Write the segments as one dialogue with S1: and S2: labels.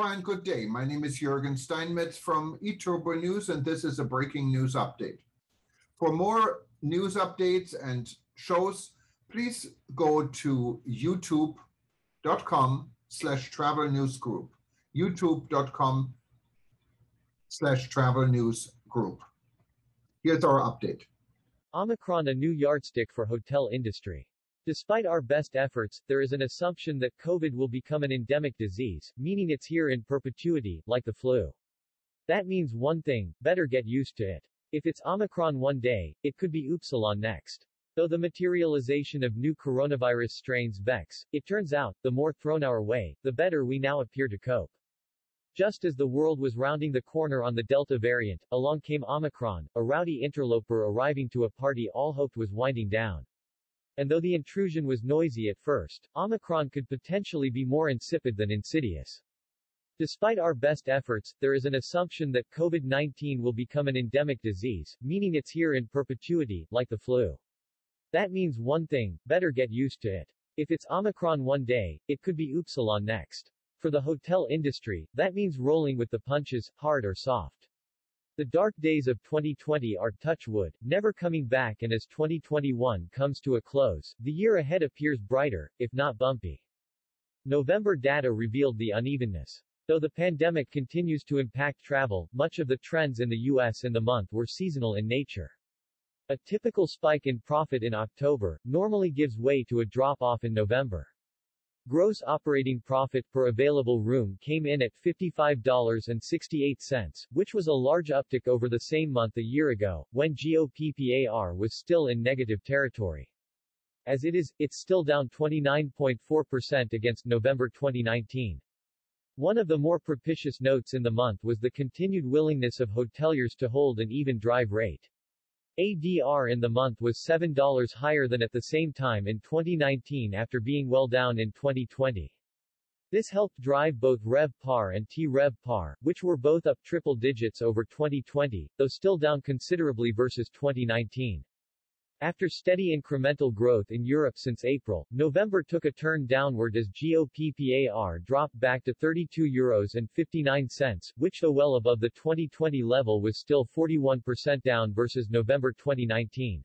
S1: Hello and good day. My name is Jürgen Steinmetz from eTurboNews, and this is a breaking news update. For more news updates and shows, please go to youtube.com/travel news group. youtube.com/travel news group. Here's our update.
S2: Omicron, a new yardstick for hotel industry. Despite our best efforts, there is an assumption that COVID will become an endemic disease, meaning it's here in perpetuity, like the flu. That means one thing: better get used to it. If it's Omicron one day, it could be Upsilon next. Though the materialization of new coronavirus strains vex, it turns out, the more thrown our way, the better we now appear to cope. Just as the world was rounding the corner on the Delta variant, along came Omicron, a rowdy interloper arriving to a party all hoped was winding down. And though the intrusion was noisy at first, Omicron could potentially be more insipid than insidious. Despite our best efforts, there is an assumption that COVID-19 will become an endemic disease, meaning it's here in perpetuity, like the flu. That means one thing: better get used to it. If it's Omicron one day, it could be Upsilon next. For the hotel industry, that means rolling with the punches, hard or soft. The dark days of 2020 are, touch wood, never coming back, and as 2021 comes to a close, the year ahead appears brighter, if not bumpy. November data revealed the unevenness. Though the pandemic continues to impact travel, much of the trends in the U.S. in the month were seasonal in nature. A typical spike in profit in October normally gives way to a drop-off in November. Gross operating profit per available room came in at $55.68, which was a large uptick over the same month a year ago, when GOPPAR was still in negative territory. As it is, it's still down 29.4% against November 2019. One of the more propitious notes in the month was the continued willingness of hoteliers to hold an even drive rate. ADR in the month was $7 higher than at the same time in 2019 after being well down in 2020. This helped drive both RevPAR and TRevPAR, which were both up triple digits over 2020, though still down considerably versus 2019. After steady incremental growth in Europe since April, November took a turn downward as GOPPAR dropped back to €30.59, which, though well above the 2020 level, was still 41% down versus November 2019.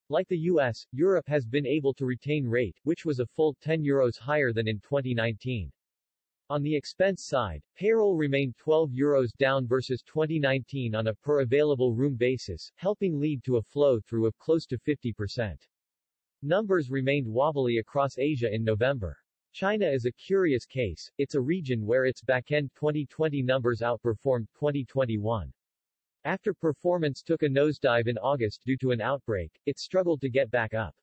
S2: Like the US, Europe has been able to retain rate, which was a full €10 higher than in 2019. On the expense side, payroll remained €12 down versus 2019 on a per available room basis, helping lead to a flow-through of close to 50%. Numbers remained wobbly across Asia in November. China is a curious case. It's a region where its back-end 2020 numbers outperformed 2021. After performance took a nosedive in August due to an outbreak, it struggled to get back up.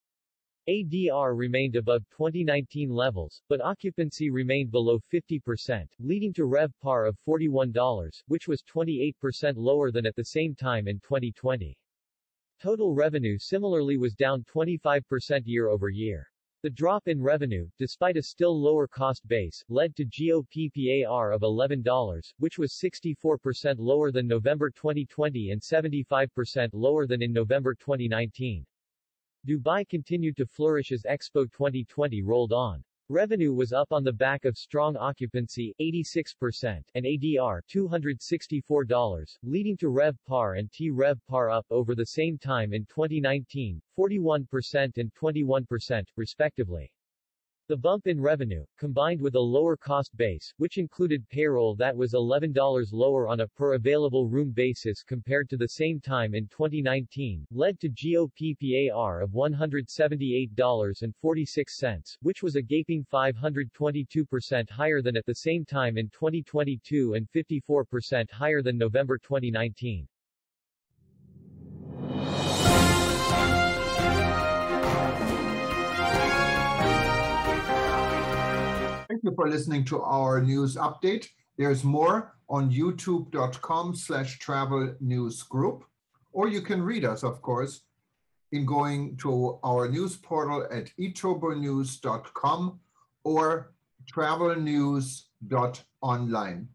S2: ADR remained above 2019 levels, but occupancy remained below 50%, leading to RevPAR of $41, which was 28% lower than at the same time in 2020. Total revenue similarly was down 25% year-over-year. The drop in revenue, despite a still lower cost base, led to GOPPAR of $11, which was 64% lower than November 2020 and 75% lower than in November 2019. Dubai continued to flourish as Expo 2020 rolled on. Revenue was up on the back of strong occupancy, 86%, and ADR, $264, leading to RevPAR and TRevPAR up over the same time in 2019, 41% and 21%, respectively. The bump in revenue, combined with a lower cost base, which included payroll that was $11 lower on a per available room basis compared to the same time in 2019, led to GOPPAR of $178.46, which was a gaping 522% higher than at the same time in 2022 and 54% higher than November 2019.
S1: Thank you for listening to our news update. There's more on youtube.com/travel news group, or you can read us, of course, in going to our news portal at eTurboNews.com or travelnews.online.